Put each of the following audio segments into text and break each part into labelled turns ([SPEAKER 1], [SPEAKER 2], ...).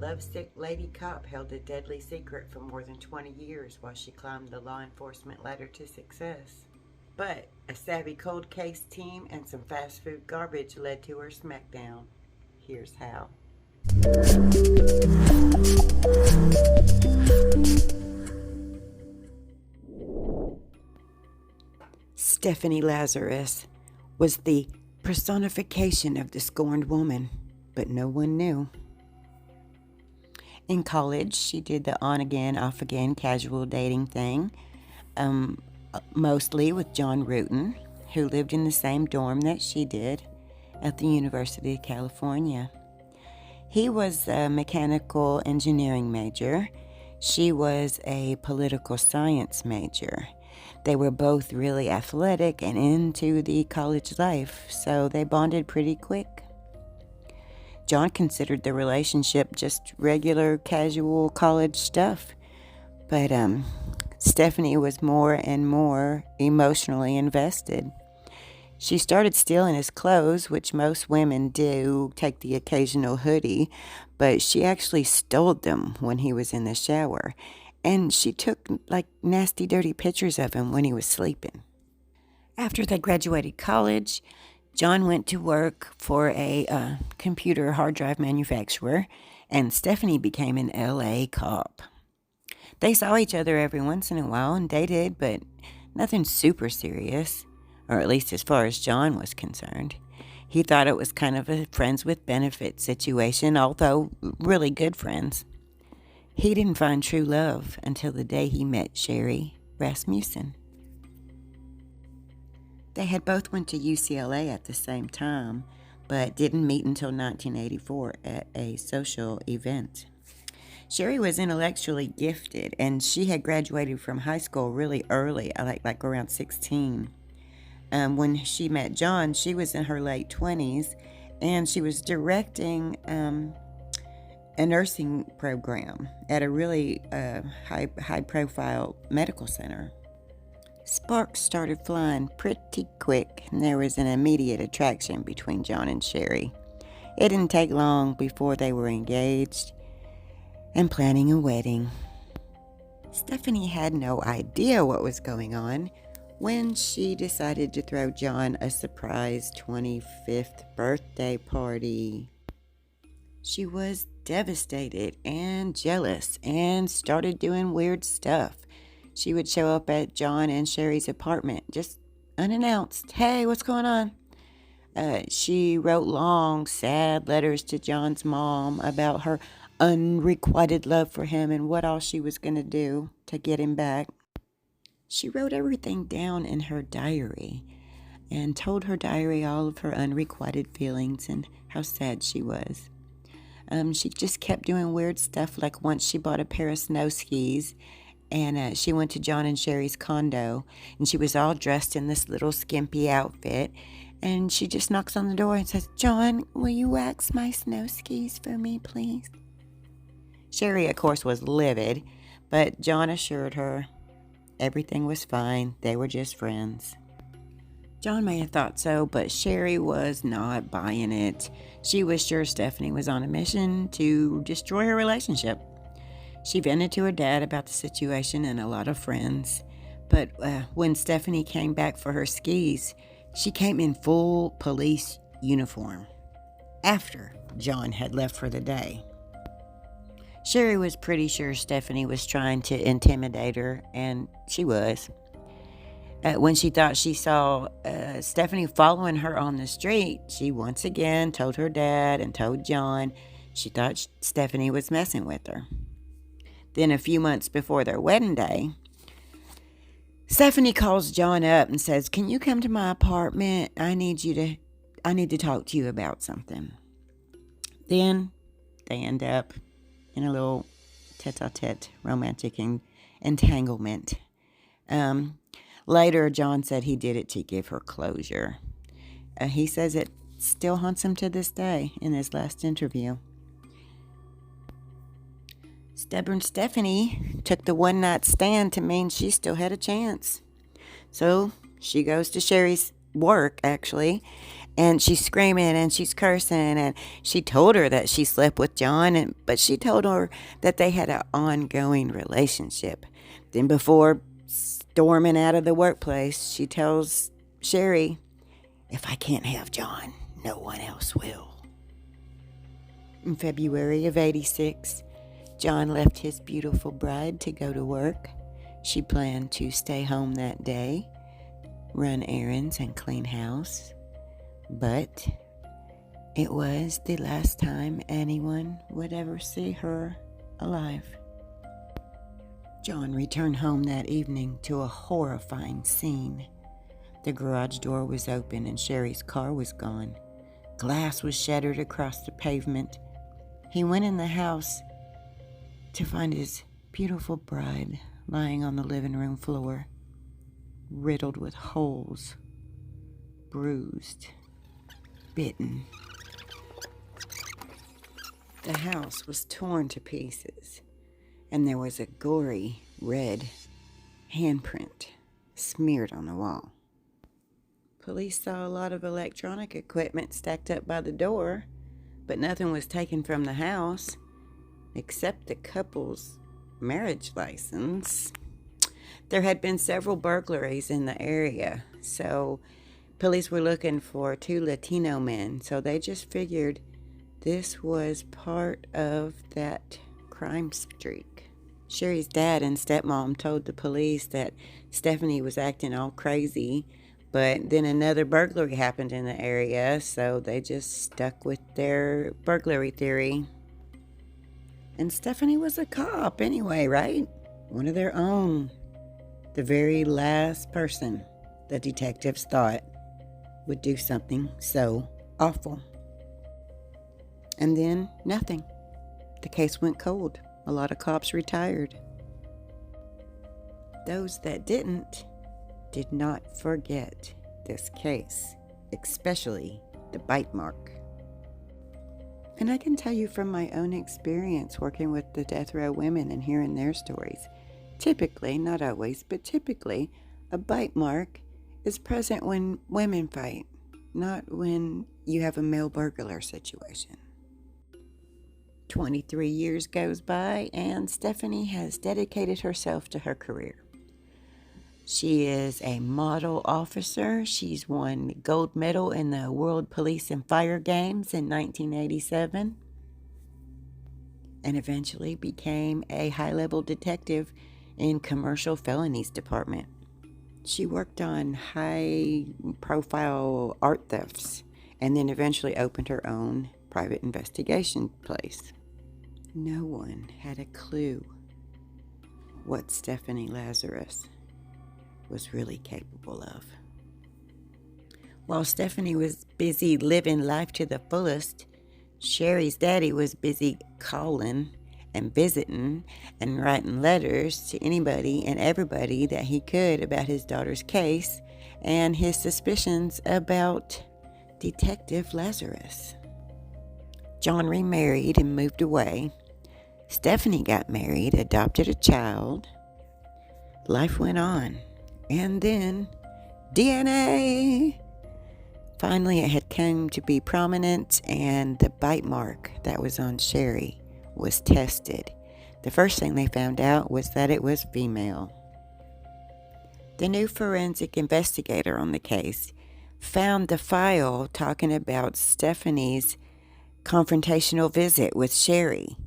[SPEAKER 1] lovesick lady cop held a deadly secret for more than 20 years while she climbed the law enforcement ladder to success. But a savvy cold case team and some fast food garbage led to her smackdown. Here's how. Stephanie Lazarus was the personification of the scorned woman, but no one knew. In college, she did the on-again, off-again casual dating thing, mostly with John Rutan, who lived in the same dorm that she did at the University of California. He was a mechanical engineering major. She was a political science major. They were both really athletic and into the college life, so they bonded pretty quick. John considered the relationship just regular, casual college stuff, but Stephanie was more and more emotionally invested. She started stealing his clothes, which most women do, take the occasional hoodie, but she actually stole them when he was in the shower. And she took nasty, dirty pictures of him when he was sleeping. After they graduated college, John went to work for a computer hard drive manufacturer, and Stephanie became an LA cop. They saw each other every once in a while and dated, but nothing super serious, or at least as far as John was concerned. He thought it was kind of a friends with benefits situation, although really good friends. He didn't find true love until the day he met Sherry Rasmussen. They had both went to UCLA at the same time, but didn't meet until 1984 at a social event. Sherry was intellectually gifted, and she had graduated from high school really early, like around 16. When she met John, she was in her late 20s, and she was directing a nursing program at a really high-profile medical center. Sparks started flying pretty quick, and there was an immediate attraction between John and Sherry. It didn't take long before they were engaged and planning a wedding. Stephanie had no idea what was going on when she decided to throw John a surprise 25th birthday party. She was devastated and jealous and started doing weird stuff. She would show up at John and Sherry's apartment just unannounced. Hey, what's going on? She wrote long, sad letters to John's mom about her unrequited love for him and what all she was going to do to get him back. She wrote everything down in her diary and told her diary all of her unrequited feelings and how sad she was. She just kept doing weird stuff, like once she bought a pair of snow skis and she went to John and Sherry's condo, and she was all dressed in this little skimpy outfit, and she just knocks on the door and says, "John, will you wax my snow skis for me, please?" Sherry, of course, was livid, but John assured her everything was fine. They were just friends. John may have thought so, but Sherry was not buying it. She was sure Stephanie was on a mission to destroy her relationship. She vented to her dad about the situation and a lot of friends. But when Stephanie came back for her skis, she came in full police uniform after John had left for the day. Sherry was pretty sure Stephanie was trying to intimidate her, and she was. When she thought she saw Stephanie following her on the street, she once again told her dad and told John she thought Stephanie was messing with her. Then a few months before their wedding day, Stephanie calls John up and says, "Can you come to my apartment? I need to talk to you about something." Then they end up in a little tete-a-tete romantic entanglement. Later, John said he did it to give her closure. He says it still haunts him to this day in his last interview. Stubborn Stephanie took the one-night stand to mean she still had a chance. So she goes to Sherry's work, actually, And she's screaming and she's cursing, and she told her that she slept with John, but she told her that they had an ongoing relationship. Then before storming out of the workplace, she tells Sherry, "If I can't have John, no one else will." In February of '86, John left his beautiful bride to go to work. She planned to stay home that day, run errands, and clean house. But it was the last time anyone would ever see her alive. John returned home that evening to a horrifying scene. The garage door was open and Sherry's car was gone. Glass was shattered across the pavement. He went in the house to find his beautiful bride lying on the living room floor, riddled with holes, bruised, bitten. The house was torn to pieces, and there was a gory red handprint smeared on the wall. Police saw a lot of electronic equipment stacked up by the door, but nothing was taken from the house except the couple's marriage license. There had been several burglaries in the area, so police were looking for 2 Latino men, so they just figured this was part of that crime streak. Sherry's dad and stepmom told the police that Stephanie was acting all crazy, but then another burglary happened in the area, so they just stuck with their burglary theory. And Stephanie was a cop anyway, right? One of their own. The very last person the detectives thought would do something so awful. And then nothing. The case went cold. A lot of cops retired. Those that did not forget this case, especially the bite mark. And I can tell you from my own experience working with the death row women and hearing their stories, typically, not always, but typically, a bite mark is present when women fight, not when you have a male burglar situation. 23 years goes by, and Stephanie has dedicated herself to her career. She is a model officer. She's won the gold medal in the World Police and Fire Games in 1987, and eventually became a high-level detective in Commercial Felonies Department. She worked on high-profile art thefts, and then eventually opened her own private investigation place. No one had a clue what Stephanie Lazarus was really capable of. While Stephanie was busy living life to the fullest, Sherry's daddy was busy calling and visiting and writing letters to anybody and everybody that he could about his daughter's case and his suspicions about Detective Lazarus. John remarried and moved away. Stephanie got married, adopted a child. Life went on. And then DNA. Finally, it had come to be prominent, and the bite mark that was on Sherry was tested. The first thing they found out was that it was female. The new forensic investigator on the case found the file talking about Stephanie's confrontational visit with Sherry,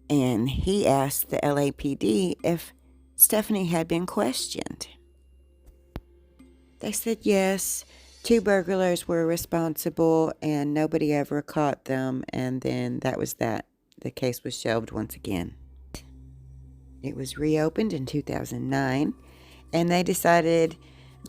[SPEAKER 1] and he asked the LAPD if Stephanie had been questioned. They said yes, 2 burglars were responsible and nobody ever caught them, and then that was that. The case was shelved once again. It was reopened in 2009, and they decided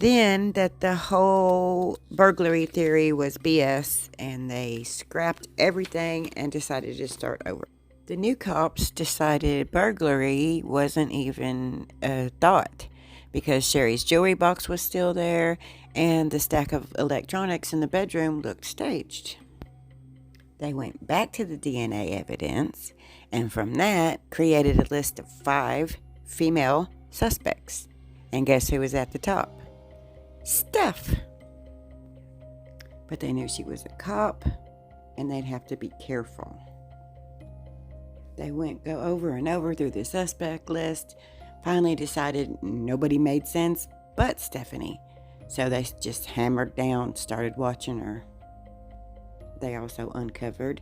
[SPEAKER 1] then that the whole burglary theory was BS, and they scrapped everything and decided to start over. The new cops decided burglary wasn't even a thought because Sherry's jewelry box was still there and the stack of electronics in the bedroom looked staged. They went back to the DNA evidence and from that created a list of 5 female suspects. And guess who was at the top? Steph. but they knew she was a cop and they'd have to be careful. They go over and over through the suspect list, finally decided nobody made sense but Stephanie. So they just hammered down, started watching her. They also uncovered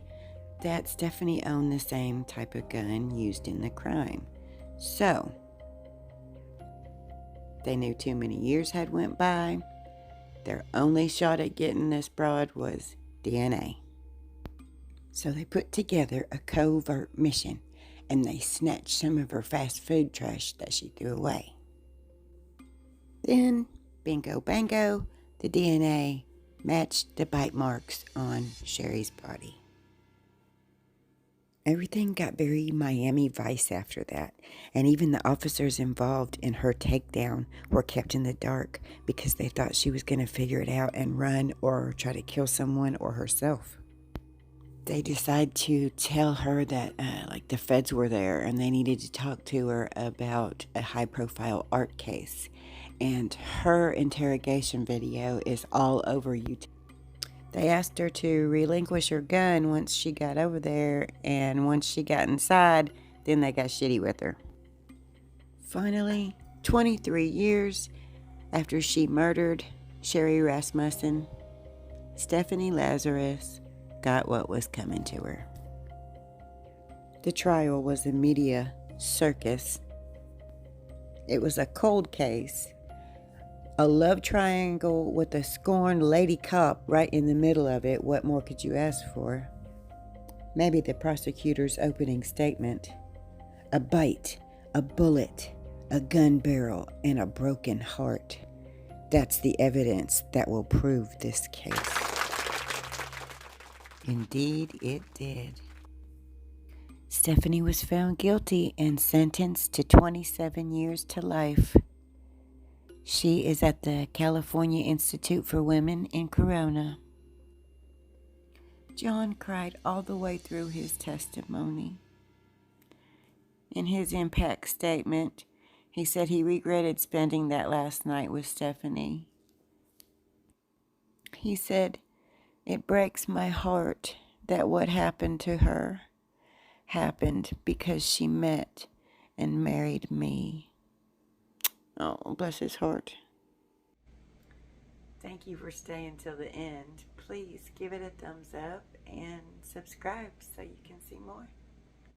[SPEAKER 1] that Stephanie owned the same type of gun used in the crime. So they knew too many years had went by. Their only shot at getting this broad was DNA. So they put together a covert mission and they snatched some of her fast food trash that she threw away. Then, bingo bango, the DNA matched the bite marks on Sherry's body. Everything got very Miami Vice after that, and even the officers involved in her takedown were kept in the dark because they thought she was going to figure it out and run or try to kill someone or herself. They decided to tell her that the feds were there and they needed to talk to her about a high-profile art case. And her interrogation video is all over YouTube. They asked her to relinquish her gun once she got over there, and once she got inside, then they got shitty with her. Finally, 23 years after she murdered Sherry Rasmussen, Stephanie Lazarus got what was coming to her. The trial was a media circus. It was a cold case, a love triangle with a scorned lady cop right in the middle of it. What more could you ask for? Maybe the prosecutor's opening statement. A bite, a bullet, a gun barrel, and a broken heart. That's the evidence that will prove this case. Indeed, it did. Stephanie was found guilty and sentenced to 27 years to life. She is at the California Institute for Women in Corona. John cried all the way through his testimony. In his impact statement, he said he regretted spending that last night with Stephanie. He said, "It breaks my heart that what happened to her happened because she met and married me." Oh, bless his heart. Thank you for staying till the end. Please give it a thumbs up and subscribe so you can see more.